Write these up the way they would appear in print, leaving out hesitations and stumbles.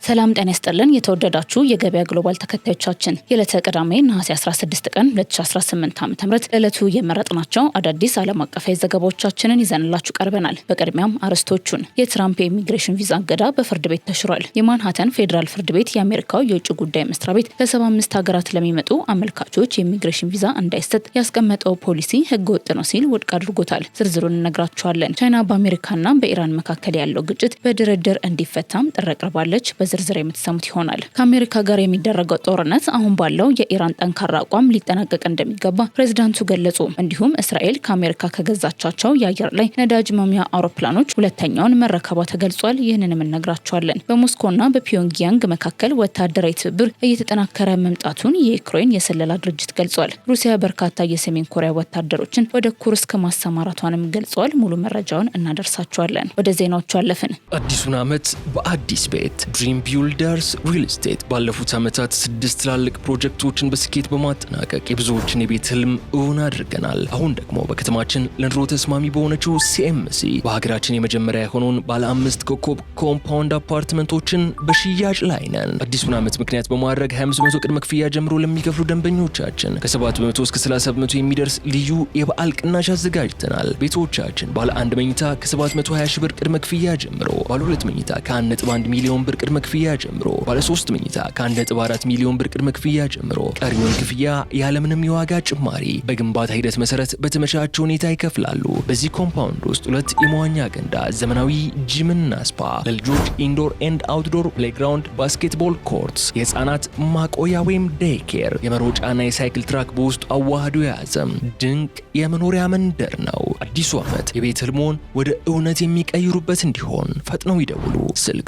ሰላም ጤና ይስጥልን የተወደዳችሁ የገበያ ግሎባል ተከታዮቻችን የዕለተ ቅዳሜ ነሐሴ 16 ቀን 2018 ዓ.ም ለዕለቱ የመረጥናቸው አዳዲስ ዓለም አቀፋዊ ዘገባዎቻችንን ይዘንላችሁ ቀርበናል። በቅድሚያም አርዕስቶቹን። የትራምፕ የኢሚግሬሽን ቪዛ እገዳ በፍርድ ቤት ተሽሯል። የማንሃተን ፌዴራል ፍርድ ቤት የአሜሪካው የውጭ ጉዳይ መስሪያ ቤት ከ75 ሀገራት ለሚመጡ አመልካቾች የኢሚግሬሽን ቪዛ እንዳይሰጥ ያስቀመጠው ፖሊሲ ህገወጥ ነው ሲል ውድቅ አድርጎታል። ዝርዝሩን እነግራችኋለን። ቻይና በአሜሪካና በኢራን መካከል ያለው ግጭት በድርድር እንዲፈታም ጥሪ አቅርባለች። ዝርዝር የምትሰሙት ይሆናል። ከአሜሪካ ጋር የሚደረገው ጦርነት አሁን ባለው የኢራን ጠንካራ አቋም ሊጠናቀቅ እንደሚገባ ፕሬዝዳንቱ ገለጹ። እንዲሁም እስራኤል ከአሜሪካ ከገዛቻቸው የአየር ላይ ነዳጅ መሙያ አውሮፕላኖች ሁለተኛውን መረከቧ ተገልጿል። ይህንንም እነግራችኋለን። በሞስኮና በፒዮንግያንግ መካከል ወታደራዊ ትብብር እየተጠናከረ መምጣቱን የዩክሬን የስለላ ድርጅት ገልጿል። ሩሲያ በርካታ የሰሜን ኮሪያ ወታደሮችን ወደ ኩርስክ ማሰማራቷንም ገልጿል። ሙሉ መረጃውን እናደርሳችኋለን። ወደ ዜናዎቹ አለፍን። አዲሱን ዓመት በአዲስ ቤት ድሪም ቢልደርስ ሪል ስቴት ባለፉት ዓመታት 6 ትላልቅ ፕሮጀክቶችን በስኬት በማጠናቀቅ የብዙዎችን የቤት ህልም እውን አድርገናል። አሁን ደግሞ በከተማችን ለኑሮ ተስማሚ በሆነችው ሲኤምሲ በሀገራችን የመጀመሪያ የሆነውን ባለ 5 ኮከብ ኮምፓውንድ አፓርትመንቶችን በሽያጭ ላይ ነን። አዲሱን ዓመት ምክንያት በማድረግ 25% ቅድመ ክፍያ ጀምሮ ለሚከፍሉ ደንበኞቻችን ከ7% እስከ 30% የሚደርስ ልዩ የበዓል ቅናሽ አዘጋጅተናል። ቤቶቻችን ባለ 1 መኝታ ከ720 ሺህ ብር ቅድመ ክፍያ ጀምሮ፣ ባለ 2 መኝታ ከ1.1 ሚሊዮን ብር ቅድመ ክፍያ ጀምሮ፣ ባለ 3 መኝታ ከ1.4 ሚሊዮን ብር ቅድመ ክፍያ ጀምሮ ቀሪውን ክፍያ ያለምንም የዋጋ ጭማሪ በግንባታ ሂደት መሰረት በተመቻቸ ሁኔታ ይከፍላሉ። በዚህ ኮምፓውንድ ውስጥ 2 የመዋኛ ገንዳ፣ ዘመናዊ ጂምና ስፓ፣ ለልጆች ኢንዶር ኤንድ አውትዶር ፕሌይግራውንድ፣ ባስኬትቦል ኮርትስ፣ የህፃናት ማቆያ ወይም ዴይ ኬር፣ የመሮጫና የሳይክል ትራክ በውስጡ አዋህዶ የያዘ ድንቅ የመኖሪያ መንደር ነው። አዲሱ ዓመት የቤት ህልሞን ወደ እውነት የሚቀይሩበት እንዲሆን ፈጥነው ይደውሉ። ስልክ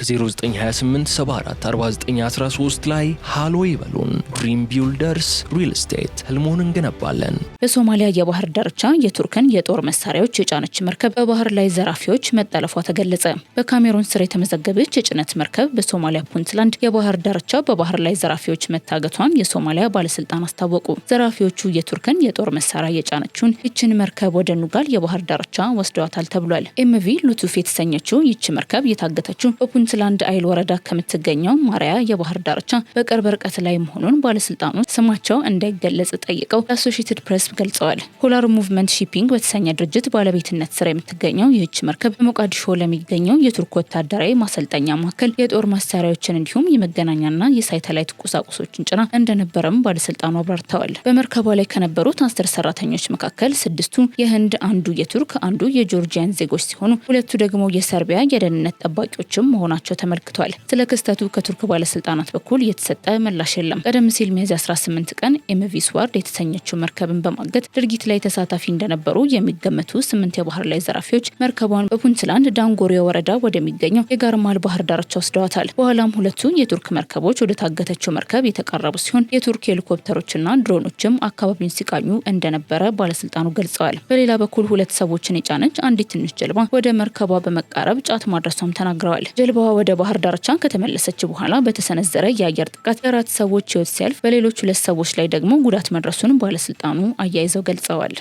0928744913 ላይ ሃሎ ይበሉን። ድሪም ቢልደርስ ሪል ስቴት ህልሞን እንገነባለን። በሶማሊያ የባህር ዳርቻ የቱርክን የጦር መሳሪያዎች የጫነች መርከብ በባህር ላይ ዘራፊዎች መጠለፏ ተገለጸ። በካሜሩን ስር የተመዘገበች የጭነት መርከብ በሶማሊያ ፑንትላንድ የባህር ዳርቻ በባህር ላይ ዘራፊዎች መታገቷን የሶማሊያ ባለስልጣን አስታወቁ። ዘራፊዎቹ የቱርክን የጦር መሳሪያ የጫነችውን ይችን መርከብ ወደ ኑጋል የባህር ዳርቻ ወስደዋታል ተብሏል። ኤምቪ ሉቱፍ የተሰኘችው ይች መርከብ የታገተችው በፑንትላንድ አይል ወረዳ ከምትገኘው ማሪያ የባህር ዳርቻ በቅርብ ርቀት ላይ መሆኑን ባለስልጣኑ ስማቸው እንዳይገለጽ ጠይቀው ለአሶሺየትድ ፕሬስ ገልጸዋል። ፖላር ሙቭመንት ሺፒንግ በተሰኘ ድርጅት ባለቤትነት ስር የምትገኘው ይህች መርከብ በሞቃዲሾ ለሚገኘው የቱርክ ወታደራዊ ማሰልጠኛ ማዕከል የጦር መሳሪያዎችን እንዲሁም የመገናኛና የሳተላይት ቁሳቁሶችን ጭና እንደነበረም ባለስልጣኑ አብራርተዋል። በመርከቧ ላይ ከነበሩት 10 ሰራተኞች መካከል 6ቱ የህንድ፣ አንዱ የቱርክ፣ አንዱ የጆርጂያን ዜጎች ሲሆኑ 2ቱ ደግሞ የሰርቢያ የደህንነት ጠባቂዎችም መሆናቸው ተመልክቷል። ስለ ክስተቱ ከቱርክ ባለስልጣናት በኩል የተሰጠ ምላሽ የለም። ቀደም ሲል ሚያዝያ 18 ቀን ኤምቪ ስዋርድ የተሰኘችው መርከብን በማገት ድርጊት ላይ ተሳታፊ እንደነበሩ የሚገመቱ 8 የባህር ላይ ዘራፊዎች መርከቧን በፑንትላንድ ዳንጎሪዮ ወረዳ ወደሚገኘው የጋርማል ባህር ዳርቻ ወስደዋታል። በኋላም 2ቱ የቱርክ መርከቦች ወደ ታገተችው መርከብ የተቃረቡ ሲሆን የቱርክ ሄሊኮፕተሮችና ድሮኖችም አካባቢውን ሲቃኙ እንደነበረ ባለስልጣኑ ገልጸዋል። በሌላ በኩል 2 ሰዎችን የጫነች አንዲት ትንሽ ጀልባ ወደ መርከቧ በመቃረብ ጫት ማድረሷም ተናግረዋል። ጀልባዋ ወደ ባህር ዳርቻ ከተመለሰች በኋላ በተሰነዘረ የአየር ጥቃት 4 ሰዎች ህይወት ሲያልፍ በሌሎች 2 ሰዎች ላይ ደግሞ ጉዳት መድረሱን ባለስልጣኑ አያይዘው ገልጸዋል።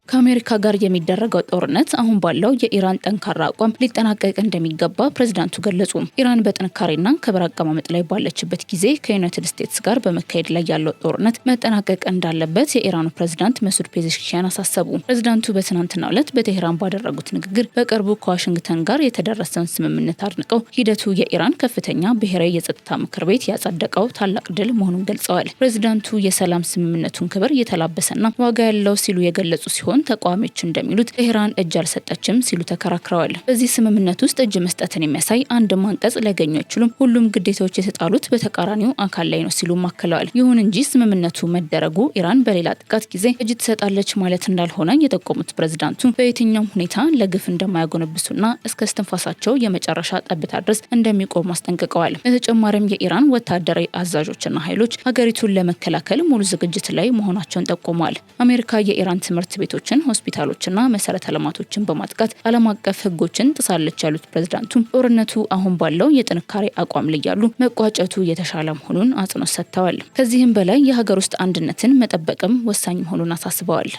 ከአሜሪካ ጋር የሚደረገው ጦርነት አሁን ባለው የኢራን ጠንካራ አቋም ሊጠናቀቅ እንደሚገባ ፕሬዝዳንቱ ገለጹ። ኢራን በጥንካሬና ክብር አቀማመጥ ላይ ባለችበት ጊዜ ከዩናይትድ ስቴትስ ጋር በመካሄድ ላይ ያለው ጦርነት መጠናቀቅ እንዳለበት የኢራኑ ፕሬዝዳንት መሱድ ፔዜሽኪያን አሳሰቡ። ፕሬዝዳንቱ በትናንትናው ዕለት በቴህራን ባደረጉት ንግግር በቅርቡ ከዋሽንግተን ጋር የተደረሰውን ስምምነት አድንቀው ሂደቱ የኢራን ከፍተኛ ብሔራዊ የጸጥታ ምክር ቤት ያጸደቀው ታላቅ ድል መሆኑን ገልጸዋል። ፕሬዝዳንቱ የሰላም ስምምነቱን ክብር የተላበሰና ዋጋ ያለው ሲሉ የገለጹ ሲሆን ተቃዋሚዎች እንደሚሉት ቴህራን እጅ አልሰጠችም ሲሉ ተከራክረዋል። በዚህ ስምምነት ውስጥ እጅ መስጠትን የሚያሳይ አንድም አንቀጽ ሊያገኙ አይችሉም፣ ሁሉም ግዴታዎች የተጣሉት በተቃራኒው አካል ላይ ነው ሲሉ አክለዋል። ይሁን እንጂ ስምምነቱ መደረጉ ኢራን በሌላ ጥቃት ጊዜ እጅ ትሰጣለች ማለት እንዳልሆነ የጠቆሙት ፕሬዝዳንቱ በየትኛውም ሁኔታ ለግፍ እንደማያጎነብሱና እስከ እስትንፋሳቸው የመጨረሻ ጠብታ ድረስ እንደሚቆሙ አስጠንቅቀዋል። በተጨማሪም የኢራን ወታደራዊ አዛዦችና ኃይሎች ሀገሪቱን ለመከላከል ሙሉ ዝግጅት ላይ መሆናቸውን ጠቁመዋል። አሜሪካ የኢራን ትምህርት ቤቶች መንገዶችን፣ ሆስፒታሎችና መሰረተ ልማቶችን በማጥቃት ዓለም አቀፍ ሕጎችን ጥሳለች ያሉት ፕሬዝዳንቱ ጦርነቱ አሁን ባለው የጥንካሬ አቋም ላይ ያሉ መቋጨቱ የተሻለ መሆኑን አጽንኦት ሰጥተዋል። ከዚህም በላይ የሀገር ውስጥ አንድነትን መጠበቅም ወሳኝ መሆኑን አሳስበዋል።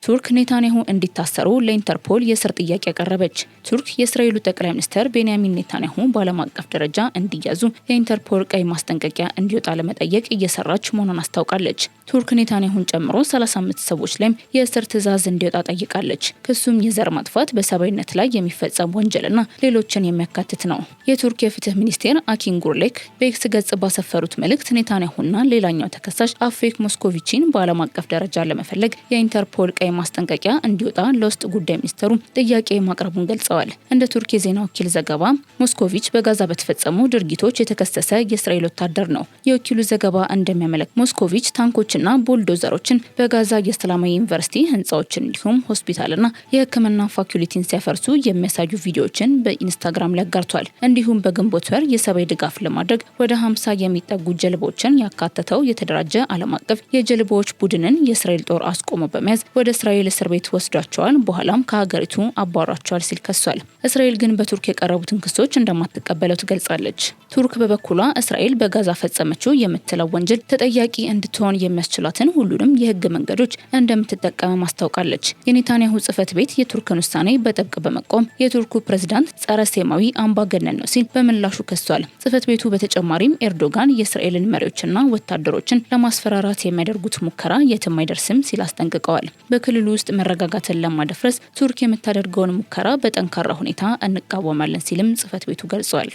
ቱርክ ኔታንያሁ እንዲታሰሩ ለኢንተርፖል የእስር ጥያቄ ያቀረበች። ቱርክ የእስራኤሉ ጠቅላይ ሚኒስትር ቤንያሚን ኔታንያሁ በዓለም አቀፍ ደረጃ እንዲያዙ የኢንተርፖል ቀይ ማስጠንቀቂያ እንዲወጣ ለመጠየቅ እየሰራች መሆኑን አስታውቃለች። ቱርክ ኔታንያሁን ጨምሮ 35 ሰዎች ላይም የእስር ትዕዛዝ እንዲወጣ ጠይቃለች። ክሱም የዘር ማጥፋት፣ በሰብአዊነት ላይ የሚፈጸም ወንጀልና ሌሎችን የሚያካትት ነው። የቱርክ የፍትህ ሚኒስቴር አኪን ጉርሌክ በኤክስ ገጽ ባሰፈሩት መልእክት ኔታንያሁና ሌላኛው ተከሳሽ አፌክ ሞስኮቪቺን በዓለም አቀፍ ደረጃ ለመፈለግ የኢንተርፖል ቀይ ማስጠንቀቂያ እንዲወጣ ለውስጥ ጉዳይ ሚኒስተሩ ጥያቄ ማቅረቡን ገልጸዋል። እንደ ቱርክ የዜና ወኪል ዘገባ ሞስኮቪች በጋዛ በተፈጸሙ ድርጊቶች የተከሰሰ የእስራኤል ወታደር ነው። የወኪሉ ዘገባ እንደሚያመለክተው ሞስኮቪች ታንኮችና ቡልዶዘሮችን በጋዛ የእስላማዊ ዩኒቨርሲቲ ህንጻዎችን እንዲሁም ሆስፒታልና የሕክምና ፋኩልቲን ሲያፈርሱ የሚያሳዩ ቪዲዮዎችን በኢንስታግራም ላይ አጋርቷል። እንዲሁም በግንቦት ወር የሰብአዊ ድጋፍ ለማድረግ ወደ 50 የሚጠጉ ጀልባዎችን ያካተተው የተደራጀ ዓለም አቀፍ የጀልባዎች ቡድንን የእስራኤል ጦር አስቆሞ በመያዝ ወደ እስራኤል እስር ቤት ወስዷቸዋል፣ በኋላም ከሀገሪቱ አባሯቸዋል ሲል ከሷል። እስራኤል ግን በቱርክ የቀረቡትን ክሶች እንደማትቀበለው ትገልጻለች። ቱርክ በበኩሏ እስራኤል በጋዛ ፈጸመችው የምትለው ወንጀል ተጠያቂ እንድትሆን የሚያስችላትን ሁሉንም የህግ መንገዶች እንደምትጠቀም ማስታወቃለች። የኔታንያሁ ጽህፈት ቤት የቱርክን ውሳኔ በጥብቅ በመቆም የቱርኩ ፕሬዝዳንት ጸረ ሴማዊ አምባገነን ነው ሲል በምላሹ ከሷል። ጽህፈት ቤቱ በተጨማሪም ኤርዶጋን የእስራኤልን መሪዎችና ወታደሮችን ለማስፈራራት የሚያደርጉት ሙከራ የትም አይደርስም ሲል አስጠንቅቀዋል። በክልሉ ውስጥ መረጋጋትን ለማደፍረስ ቱርክ የምታደርገውን ሙከራ በጠንካራ ሁኔታ እንቃወማለን ሲልም ጽህፈት ቤቱ ገልጿል።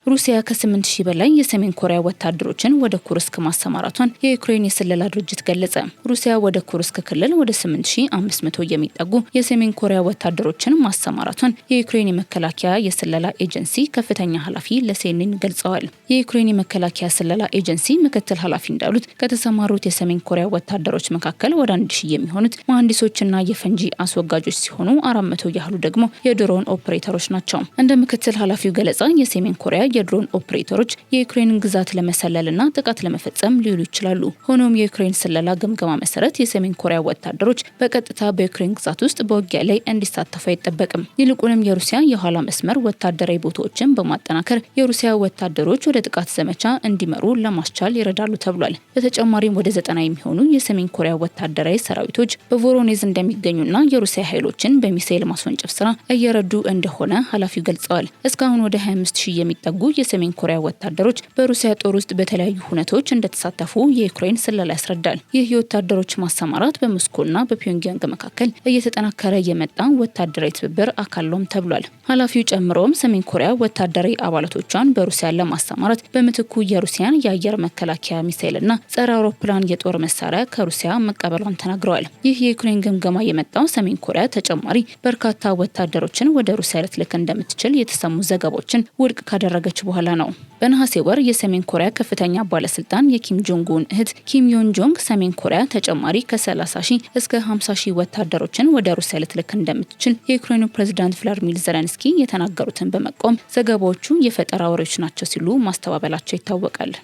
ሩሲያ ከ8000 በላይ የሰሜን ኮሪያ ወታደሮችን ወደ ኩርስክ ማሰማራቷን የዩክሬን የስለላ ድርጅት ገለጸ። ሩሲያ ወደ ኩርስክ ክልል ወደ 8500 የሚጠጉ የሰሜን ኮሪያ ወታደሮችን ማሰማራቷን የዩክሬን የመከላከያ የስለላ ኤጀንሲ ከፍተኛ ኃላፊ ለሴኔን ገልጸዋል። የዩክሬን የመከላከያ ስለላ ኤጀንሲ ምክትል ኃላፊ እንዳሉት ከተሰማሩት የሰሜን ኮሪያ ወታደሮች መካከል ወደ 1000 የሚሆኑት መሐንዲሶችና የፈንጂ አስወጋጆች ሲሆኑ 400 ያህሉ ደግሞ የድሮን ኦፕሬተሮች ናቸው። እንደ ምክትል ኃላፊው ገለጻ የሰሜን ኮሪያ የድሮን ኦፕሬተሮች የዩክሬንን ግዛት ለመሰለልና ጥቃት ለመፈጸም ሊውሉ ይችላሉ። ሆኖም የዩክሬን ስለላ ግምገማ መሰረት የሰሜን ኮሪያ ወታደሮች በቀጥታ በዩክሬን ግዛት ውስጥ በውጊያ ላይ እንዲሳተፉ አይጠበቅም። ይልቁንም የሩሲያ የኋላ መስመር ወታደራዊ ቦታዎችን በማጠናከር የሩሲያ ወታደሮች ወደ ጥቃት ዘመቻ እንዲመሩ ለማስቻል ይረዳሉ ተብሏል። በተጨማሪም ወደ 90 የሚሆኑ የሰሜን ኮሪያ ወታደራዊ ሰራዊቶች በቮሮኔዝ እንደሚገኙና የሩሲያ ኃይሎችን በሚሳኤል ማስወንጨፍ ስራ እየረዱ እንደሆነ ኃላፊው ገልጸዋል። እስካሁን ወደ 25000 የሚጠጉ የሰሜን ኮሪያ ወታደሮች በሩሲያ ጦር ውስጥ በተለያዩ ሁነቶች እንደተሳተፉ የዩክሬን ስለላ ያስረዳል። ይህ የወታደሮች ማሰማራት በሞስኮና በፒዮንግያንግ መካከል እየተጠናከረ የመጣ ወታደራዊ ትብብር አካል ነው ተብሏል። ኃላፊው ጨምሮም ሰሜን ኮሪያ ወታደራዊ አባላቶቿን በሩሲያ ለማሰማራት በምትኩ የሩሲያን የአየር መከላከያ ሚሳኤልና ጸረ አውሮፕላን የጦር መሳሪያ ከሩሲያ መቀበሏን ተናግረዋል። ይህ የዩክሬን ግምገማ የመጣው ሰሜን ኮሪያ ተጨማሪ በርካታ ወታደሮችን ወደ ሩሲያ ልትልክ እንደምትችል የተሰሙ ዘገባዎችን ውድቅ ካደረገች በኋላ ነው። በነሐሴ ወር የሰሜን ኮሪያ ከፍተኛ ባለስልጣን የኪም ጆንግ ኡን እህት ኪም ዮን ጆንግ ሰሜን ኮሪያ ተጨማሪ ከ30,000 እስከ 50,000 ወታደሮችን ወደ ሩሲያ ልትልክ እንደምትችል የዩክሬኑ ፕሬዝዳንት ቭላድሚር ዘለንስኪ የተናገሩትን በመቃወም ዘገባዎቹ የፈጠራ ወሬዎች ናቸው ሲሉ ማስተባበላቸው ይታወቃል።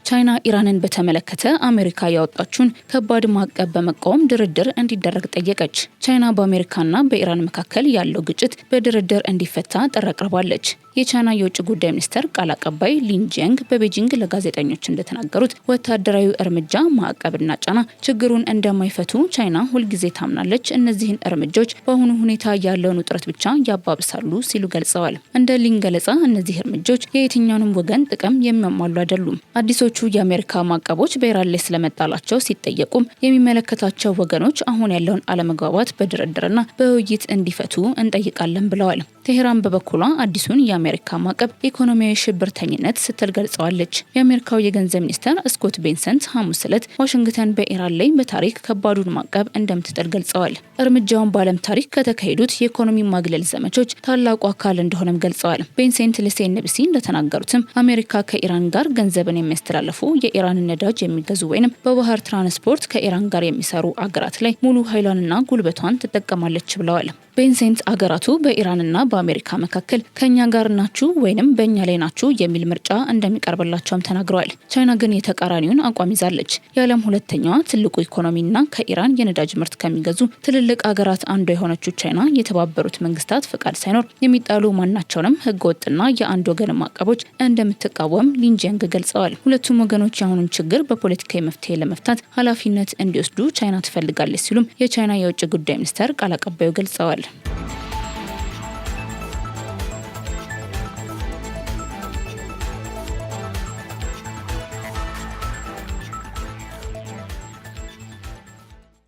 ቻይና ኢራንን በተመለከተ አሜሪካ ያወጣችውን ከባድ ማዕቀብ በመቃወም ድርድር እንዲደረግ ጠየቀች። ቻይና በአሜሪካና በኢራን መካከል ያለው ግጭት በድርድር እንዲፈታ ጥሪ አቅርባለች። የቻይና የውጭ ጉዳይ ሚኒስተር ቃል አቀባይ ሊን ጂንግ በቤጂንግ ለጋዜጠኞች እንደተናገሩት ወታደራዊ እርምጃ፣ ማዕቀብና ጫና ችግሩን እንደማይፈቱ ቻይና ሁልጊዜ ታምናለች። እነዚህን እርምጃዎች በአሁኑ ሁኔታ ያለውን ውጥረት ብቻ ያባብሳሉ ሲሉ ገልጸዋል። እንደ ሊን ገለጻ እነዚህ እርምጃዎች የየትኛውንም ወገን ጥቅም የሚያሟሉ አይደሉም። አዲሶቹ የአሜሪካ ማዕቀቦች በኢራን ላይ ስለመጣላቸው ሲጠየቁም የሚመለከታቸው ወገኖች አሁን ያለውን አለመግባባት በድርድርና በውይይት እንዲፈቱ እንጠይቃለን ብለዋል። ቴሄራን በበኩሏ አዲሱን የአሜሪካ ማዕቀብ ኢኮኖሚያዊ ሽብርተኝነት ስትል ገልጸዋለች። የአሜሪካው የገንዘብ ሚኒስትር ስኮት ቤንሰንት ሐሙስ ዕለት ዋሽንግተን በኢራን ላይ በታሪክ ከባዱን ማዕቀብ እንደምትጥል ገልጸዋል። እርምጃውን በዓለም ታሪክ ከተካሄዱት የኢኮኖሚ ማግለል ዘመቾች ታላቁ አካል እንደሆነም ገልጸዋል። ቤንሰንት ለሲኤንቢሲ እንደተናገሩትም አሜሪካ ከኢራን ጋር ገንዘብን የሚያስተላልፉ የኢራንን ነዳጅ የሚገዙ ወይም በባህር ትራንስፖርት ከኢራን ጋር የሚሰሩ አገራት ላይ ሙሉ ኃይሏንና ጉልበቷን ትጠቀማለች ብለዋል። ቤንሰንት አገራቱ በኢራንና በአሜሪካ መካከል ከኛ ጋር ናችሁ ወይንም በእኛ ላይ ናችሁ የሚል ምርጫ እንደሚቀርብላቸውም ተናግረዋል። ቻይና ግን የተቃራኒውን አቋም ይዛለች። የዓለም ሁለተኛዋ ትልቁ ኢኮኖሚና ከኢራን የነዳጅ ምርት ከሚገዙ ትልልቅ አገራት አንዷ የሆነችው ቻይና የተባበሩት መንግስታት ፍቃድ ሳይኖር የሚጣሉ ማናቸውንም ህገወጥና የአንድ ወገን ማዕቀቦች እንደምትቃወም ሊንጂያንግ ገልጸዋል። ሁለቱም ወገኖች የአሁኑን ችግር በፖለቲካዊ መፍትሄ ለመፍታት ኃላፊነት እንዲወስዱ ቻይና ትፈልጋለች ሲሉም የቻይና የውጭ ጉዳይ ሚኒስተር ቃል አቀባዩ ገልጸዋል።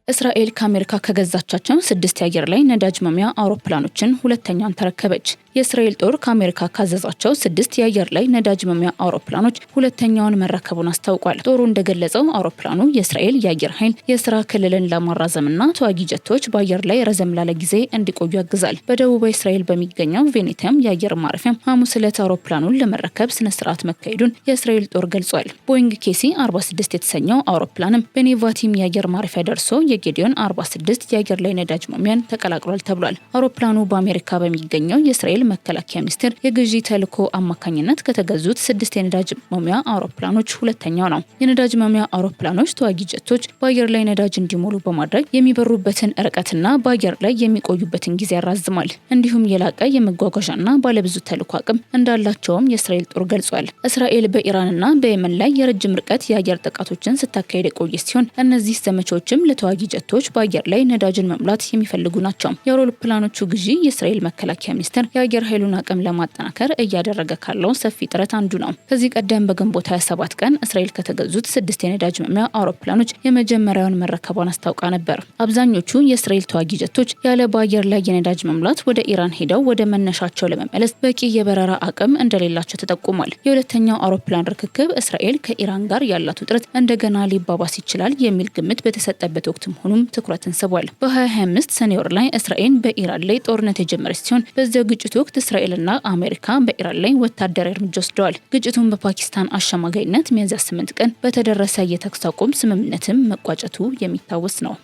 እስራኤል ከአሜሪካ ከገዛቻቸው 6 የአየር ላይ ነዳጅ መሙያ አውሮፕላኖችን ሁለተኛውን ተረከበች። የእስራኤል ጦር ከአሜሪካ ካዘዛቸው 6 የአየር ላይ ነዳጅ መሙያ አውሮፕላኖች ሁለተኛውን መረከቡን አስታውቋል። ጦሩ እንደገለጸው አውሮፕላኑ የእስራኤል የአየር ኃይል የስራ ክልልን ለማራዘምና ተዋጊ ጀቶች በአየር ላይ ረዘም ላለ ጊዜ እንዲቆዩ ያግዛል። በደቡባዊ እስራኤል በሚገኘው ቬኔቲየም የአየር ማረፊያ ሐሙስ ዕለት አውሮፕላኑን ለመረከብ ስነስርዓት መካሄዱን የእስራኤል ጦር ገልጿል። ቦይንግ ኬሲ 46 የተሰኘው አውሮፕላንም በኔቫቲም የአየር ማረፊያ ደርሶ የጌዲዮን 46 የአየር ላይ ነዳጅ መሙያን ተቀላቅሏል ተብሏል። አውሮፕላኑ በአሜሪካ በሚገኘው የእስራኤል መከላከያ ሚኒስቴር የግዢ ተልዕኮ አማካኝነት ከተገዙት 6 የነዳጅ መሙያ አውሮፕላኖች ሁለተኛው ነው። የነዳጅ መሙያ አውሮፕላኖች ተዋጊ ጀቶች በአየር ላይ ነዳጅ እንዲሞሉ በማድረግ የሚበሩበትን ርቀትና በአየር ላይ የሚቆዩበትን ጊዜ ያራዝማል። እንዲሁም የላቀ የመጓጓዣና ባለብዙ ተልዕኮ አቅም እንዳላቸውም የእስራኤል ጦር ገልጿል። እስራኤል በኢራንና በየመን ላይ የረጅም ርቀት የአየር ጥቃቶችን ስታካሄድ የቆየች ሲሆን እነዚህ ዘመቻዎችም ለተዋጊ ጀቶች በአየር ላይ ነዳጅን መሙላት የሚፈልጉ ናቸው። የአውሮፕላኖቹ ግዢ የእስራኤል መከላከያ ሚኒስቴር የአየር ኃይሉን አቅም ለማጠናከር እያደረገ ካለው ሰፊ ጥረት አንዱ ነው። ከዚህ ቀደም በግንቦት 27 ቀን እስራኤል ከተገዙት 6 የነዳጅ መሙያ አውሮፕላኖች የመጀመሪያውን መረከቧን አስታውቃ ነበር። አብዛኞቹ የእስራኤል ተዋጊ ጀቶች ያለ በአየር ላይ የነዳጅ መሙላት ወደ ኢራን ሄደው ወደ መነሻቸው ለመመለስ በቂ የበረራ አቅም እንደሌላቸው ተጠቁሟል። የሁለተኛው አውሮፕላን ርክክብ እስራኤል ከኢራን ጋር ያላት ውጥረት እንደገና ሊባባስ ይችላል የሚል ግምት በተሰጠበት ወቅት መሆኑም ትኩረትን ስቧል። በ2025 ሰኔ ወር ላይ እስራኤል በኢራን ላይ ጦርነት የጀመረች ሲሆን በዚያው ግጭት ወቅት እስራኤልና አሜሪካ በኢራን ላይ ወታደራዊ እርምጃ ወስደዋል። ግጭቱን በፓኪስታን አሸማጋይነት ሚያዝያ 8 ቀን በተደረሰ የተኩስ አቁም ስምምነትም መቋጨቱ የሚታወስ ነው።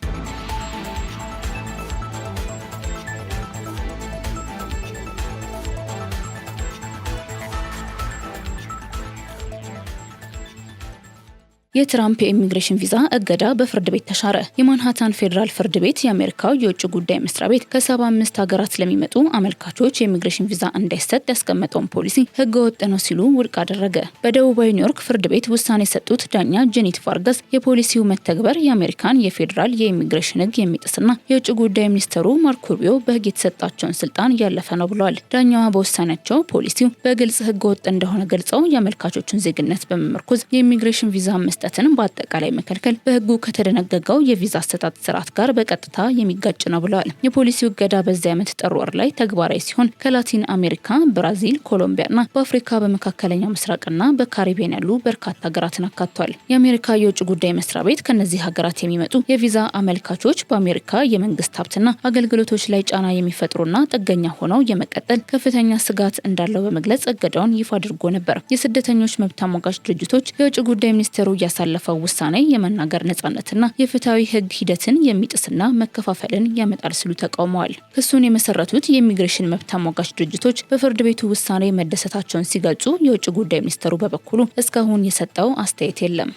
የትራምፕ የኢሚግሬሽን ቪዛ እገዳ በፍርድ ቤት ተሻረ። የማንሃታን ፌዴራል ፍርድ ቤት የአሜሪካው የውጭ ጉዳይ መስሪያ ቤት ከ75 ሀገራት ለሚመጡ አመልካቾች የኢሚግሬሽን ቪዛ እንዳይሰጥ ያስቀመጠውን ፖሊሲ ህገወጥ ነው ሲሉ ውድቅ አደረገ። በደቡባዊ ኒውዮርክ ፍርድ ቤት ውሳኔ የሰጡት ዳኛ ጄኒት ቫርጋስ የፖሊሲው መተግበር የአሜሪካን የፌዴራል የኢሚግሬሽን ህግ የሚጥስና የውጭ ጉዳይ ሚኒስትሩ ማርኮ ሩቢዮ በህግ የተሰጣቸውን ስልጣን ያለፈ ነው ብለዋል። ዳኛዋ በውሳኔያቸው ፖሊሲው በግልጽ ህገወጥ እንደሆነ ገልጸው የአመልካቾቹን ዜግነት በመመርኮዝ የኢሚግሬሽን ቪዛ መስጠትን በአጠቃላይ መከልከል በህጉ ከተደነገገው የቪዛ አሰጣጥ ስርዓት ጋር በቀጥታ የሚጋጭ ነው ብለዋል። የፖሊሲው እገዳ በዚህ ዓመት ጥር ወር ላይ ተግባራዊ ሲሆን ከላቲን አሜሪካ፣ ብራዚል፣ ኮሎምቢያና በአፍሪካ በመካከለኛው ምስራቅና በካሪቢያን ያሉ በርካታ ሀገራትን አካቷል። የአሜሪካ የውጭ ጉዳይ መስሪያ ቤት ከነዚህ ሀገራት የሚመጡ የቪዛ አመልካቾች በአሜሪካ የመንግስት ሀብትና አገልግሎቶች ላይ ጫና የሚፈጥሩና ጥገኛ ሆነው የመቀጠል ከፍተኛ ስጋት እንዳለው በመግለጽ እገዳውን ይፋ አድርጎ ነበር። የስደተኞች መብት ተሟጋች ድርጅቶች የውጭ ጉዳይ ሚኒስቴሩ ያሳለፈው ውሳኔ የመናገር ነጻነትና የፍትሃዊ ህግ ሂደትን የሚጥስና መከፋፈልን ያመጣል ሲሉ ተቃውመዋል። ክሱን የመሰረቱት የኢሚግሬሽን መብት ተሟጋች ድርጅቶች በፍርድ ቤቱ ውሳኔ መደሰታቸውን ሲገልጹ፣ የውጭ ጉዳይ ሚኒስትሩ በበኩሉ እስካሁን የሰጠው አስተያየት የለም።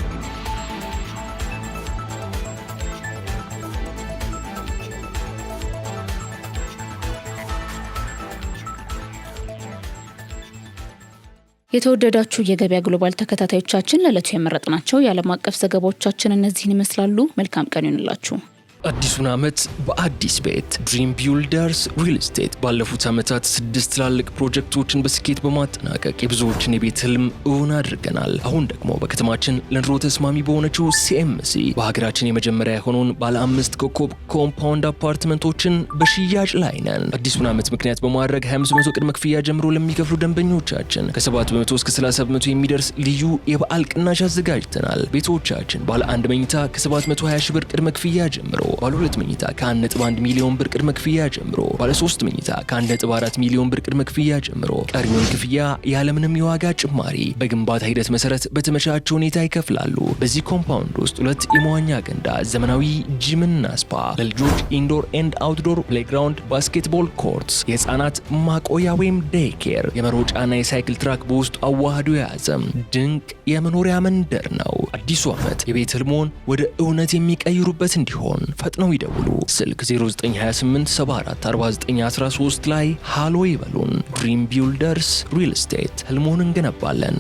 የተወደዳችሁ የገበያ ግሎባል ተከታታዮቻችን ለዕለቱ የመረጥናቸው የዓለም አቀፍ ዘገባዎቻችን እነዚህን ይመስላሉ። መልካም ቀን ይሁንላችሁ። አዲሱን ዓመት በአዲስ ቤት ድሪም ቢልደርስ ሪል ስቴት ባለፉት ዓመታት 6 ትላልቅ ፕሮጀክቶችን በስኬት በማጠናቀቅ የብዙዎችን የቤት ህልም እውን አድርገናል። አሁን ደግሞ በከተማችን ለኑሮ ተስማሚ በሆነችው ሲኤምሲ በሀገራችን የመጀመሪያ የሆነውን ባለ 5 ኮከብ ኮምፓውንድ አፓርትመንቶችን በሽያጭ ላይ ነን። አዲሱን ዓመት ምክንያት በማድረግ 25% ቅድመ ክፍያ ጀምሮ ለሚከፍሉ ደንበኞቻችን ከ7% እስከ 30% የሚደርስ ልዩ የበዓል ቅናሽ አዘጋጅተናል። ቤቶቻችን ባለ 1 መኝታ ከ720 ሺህ ብር ቅድመ ክፍያ ጀምሮ፣ ባለ 2 መኝታ ከ1.1 ሚሊዮን ብር ቅድመ ክፍያ ጀምሮ፣ ባለ 3 መኝታ ከ1.4 ሚሊዮን ብር ቅድመ ክፍያ ጀምሮ ቀሪውን ክፍያ ያለምንም የዋጋ ጭማሪ በግንባታ ሂደት መሰረት በተመቻቸ ሁኔታ ይከፍላሉ። በዚህ ኮምፓውንድ ውስጥ 2 የመዋኛ ገንዳ፣ ዘመናዊ ጂምና ስፓ፣ ለልጆች ኢንዶር ኤንድ አውትዶር ፕሌይግራውንድ፣ ባስኬትቦል ኮርትስ፣ የህፃናት ማቆያ ወይም ዴይኬር፣ የመሮጫና የሳይክል ትራክ በውስጡ አዋህዶ የያዘ ድንቅ የመኖሪያ መንደር ነው። አዲሱ ዓመት የቤት ህልሞን ወደ እውነት የሚቀይሩበት እንዲሆን ፈጥነው ይደውሉ። ስልክ 0928 74 49 13 ላይ ሃሎ ይበሉን። ድሪም ቢልደርስ ሪል ስቴት ህልሞን እንገነባለን።